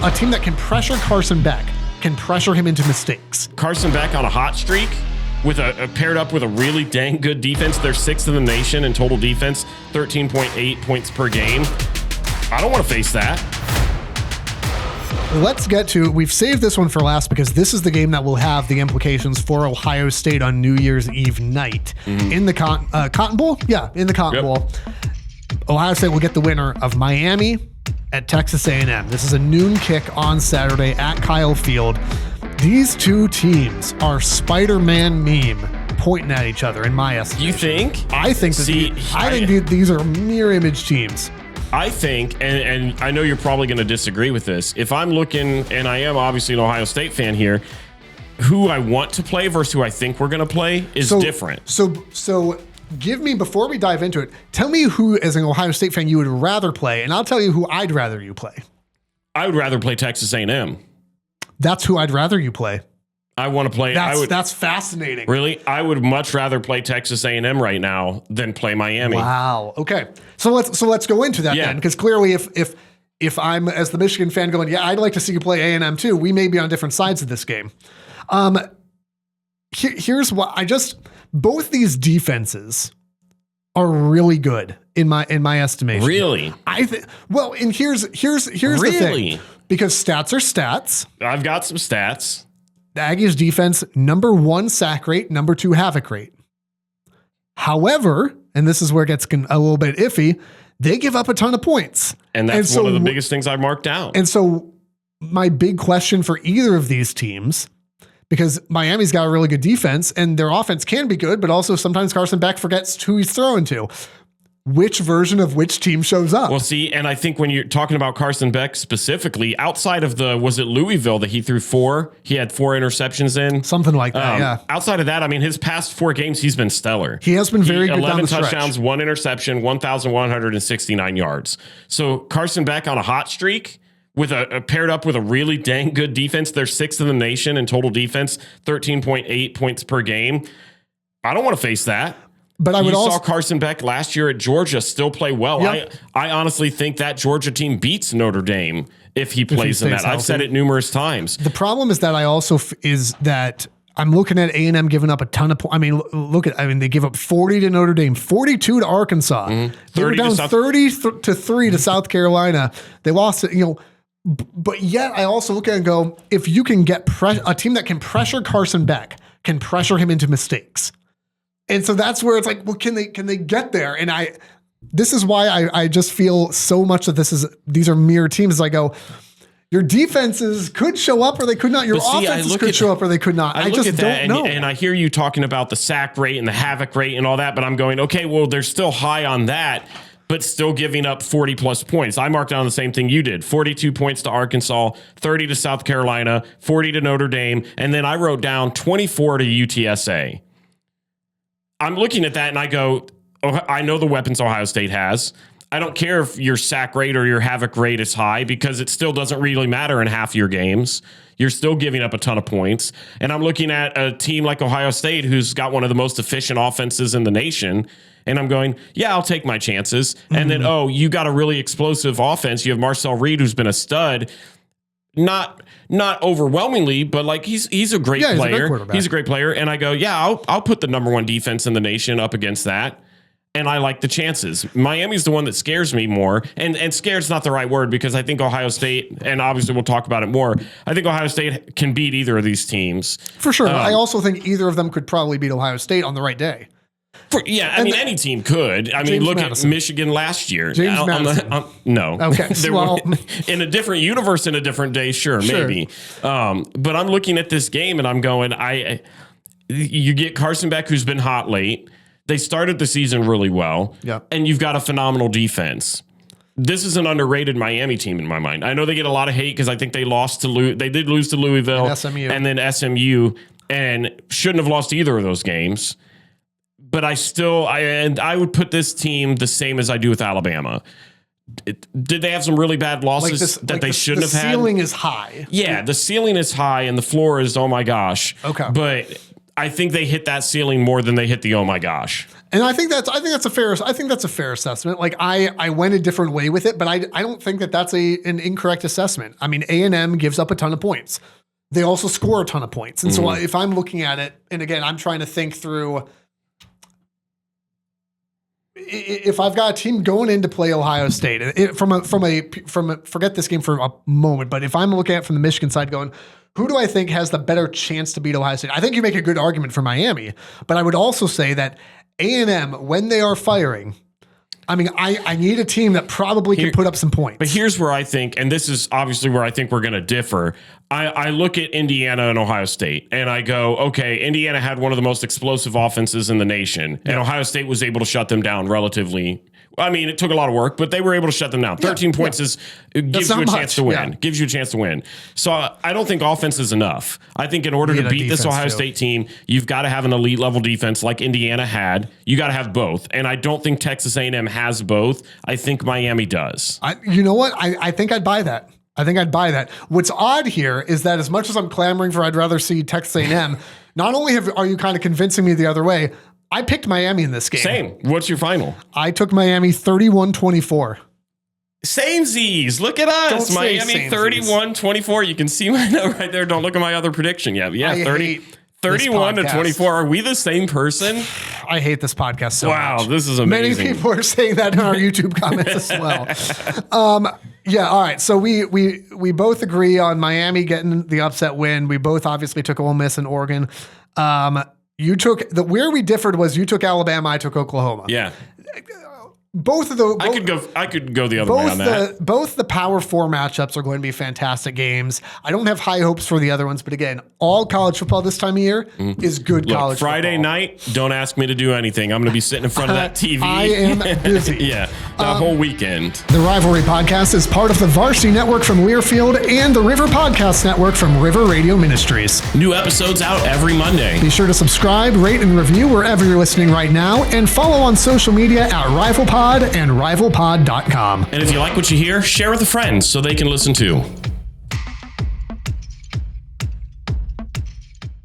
A team that can pressure Carson Beck can pressure him into mistakes. Carson Beck on a hot streak with a paired up with a really dang good defense. They're 6th in the nation in total defense, 13.8 points per game. I don't want to face that. Let's get to, we've saved this one for last because this is the game that will have the implications for Ohio State on New Year's Eve night in the Cotton Bowl. Yeah, in the Cotton Bowl. Ohio State will get the winner of Miami at Texas A&M. This is a noon kick on Saturday at Kyle Field. These two teams are Spider-Man meme pointing at each other in my estimation. You think? I think that these are mirror image teams. I think, and I know you're probably going to disagree with this, if I'm looking, and I am obviously an Ohio State fan here, who I want to play versus who I think we're going to play is different. So give me, before we dive into it, tell me who, as an Ohio State fan, you would rather play, and I'll tell you who I'd rather you play. I would rather play Texas A&M. That's who I'd rather you play. I want to play. That's fascinating. Really? I would much rather play Texas A&M right now than play Miami. Wow. Okay. So let's go into that then, because clearly if I'm, as the Michigan fan, going, yeah, I'd like to see you play A&M too, we may be on different sides of this game. Here's what both these defenses are really good in my estimation. Really? Well, and here's the thing. Because stats are stats. I've got some stats. The Aggies defense, number 1 sack rate, number 2 havoc rate. However, and this is where it gets a little bit iffy, they give up a ton of points. And that's one of the biggest things I marked down. And so my big question for either of these teams, because Miami's got a really good defense and their offense can be good, but also sometimes Carson Beck forgets who he's throwing to. Which version of which team shows up? Well, see, and I think when you're talking about Carson Beck specifically, outside of was it Louisville that he threw 4? He had 4 interceptions in? Something like that, yeah. Outside of that, I mean, his past 4 games, he's been stellar. He has been very good 11 down the stretch. touchdowns, 1 interception, 1,169 yards. So Carson Beck on a hot streak with a paired up with a really dang good defense. They're 6th in the nation in total defense, 13.8 points per game. I don't want to face that. But I would saw Carson Beck last year at Georgia still play well. Yep. I honestly think that Georgia team beats Notre Dame if he plays in that. Healthy. I've said it numerous times. The problem is that I'm looking at A&M giving up a ton of points. I mean, they give up 40 to Notre Dame, 42 to Arkansas. Mm-hmm. They were down 30 to 3 to South Carolina. They lost it, but yet I also look at it and go, if you can get a team that can pressure Carson Beck, can pressure him into mistakes. And so that's where it's like, well, can they get there? And this is why I just feel so much that these are mirror teams. I go, your defenses could show up or they could not. Your offenses could show up or they could not. I just don't know. And I hear you talking about the sack rate and the havoc rate and all that, but I'm going, okay, well, they're still high on that, but still giving up 40 plus points. I marked down the same thing you did. 42 points to Arkansas, 30 to South Carolina, 40 to Notre Dame, and then I wrote down 24 to UTSA. I'm looking at that and I go, I know the weapons Ohio State has. I don't care if your sack rate or your havoc rate is high because it still doesn't really matter in half your games. You're still giving up a ton of points. And I'm looking at a team like Ohio State who's got one of the most efficient offenses in the nation. And I'm going, yeah, I'll take my chances. Mm-hmm. And then, you got a really explosive offense. You have Marcel Reed, who's been a stud. Not overwhelmingly, but like he's a great player. He's a great player. And I go, yeah, I'll put the number 1 defense in the nation up against that. And I like the chances. Miami's the one that scares me more. And scared's not the right word because I think Ohio State, and obviously we'll talk about it more, I think Ohio State can beat either of these teams. For sure. I also think either of them could probably beat Ohio State on the right day. Any team could. I mean, look Madison. At Michigan last year. James Madison. No. Okay. In a different universe, in a different day, sure. Maybe. But I'm looking at this game and I'm going, you get Carson Beck, who's been hot late. They started the season really well. Yep. And you've got a phenomenal defense. This is an underrated Miami team in my mind. I know they get a lot of hate because I think they did lose to Louisville and SMU. And then SMU and shouldn't have lost either of those games. But I would put this team the same as I do with Alabama. Did they have some really bad losses that they shouldn't have had? The ceiling is high. Yeah, the ceiling is high and the floor is, oh my gosh. Okay. But I think they hit that ceiling more than they hit the oh my gosh. And I think that's a fair assessment. Like I went a different way with it, but I don't think that that's an incorrect assessment. I mean, A&M gives up a ton of points. They also score a ton of points. And so if I'm looking at it, and again, I'm trying to think through, if I've got a team going in to play Ohio State, forget this game for a moment, but if I'm looking at it from the Michigan side going, who do I think has the better chance to beat Ohio State? I think you make a good argument for Miami, but I would also say that A&M, when they are firing, I mean, I need a team that probably can put up some points. But here's where I think, and this is obviously where I think we're going to differ. I look at Indiana and Ohio State, and I go, okay, Indiana had one of the most explosive offenses in the nation, and Ohio State was able to shut them down relatively. I mean, it took a lot of work, but they were able to shut them down. 13 points gives you a chance to win. Gives you a chance to win. So I don't think offense is enough. I think in order to beat this Ohio State team, you've got to have an elite level defense like Indiana had. You got to have both. And I don't think Texas A&M has both. I think Miami does. You know what? I think I'd buy that. What's odd here is that as much as I'm clamoring for I'd rather see Texas A&M, not only are you kind of convincing me the other way, I picked Miami in this game. Same. What's your final? I took Miami 31-24. Samesies. Look at us. Miami 31-24. You can see my note right there. Don't look at my other prediction yet. Yeah, 31-24. Are we the same person? I hate this podcast so much. Wow, this is amazing. Many people are saying that in our YouTube comments as well. Yeah, all right. So we both agree on Miami getting the upset win. We both obviously took Ole Miss and Oregon. You took where we differed was you took Alabama, I took Oklahoma. Yeah. Both of those. I could go the other way on that. Both the Power 4 matchups are going to be fantastic games. I don't have high hopes for the other ones, but again, all college football this time of year is good college Friday football. night, don't ask me to do anything. I'm going to be sitting in front of that TV. I am busy. Yeah, the whole weekend. The Rivalry Podcast is part of the Varsity Network from Learfield and the River Podcast Network from River Radio Ministries. New episodes out every Monday. Be sure to subscribe, rate, and review wherever you're listening right now, and follow on social media at RivalPod and RivalPod.com. And if you like what you hear, share with a friend so they can listen too.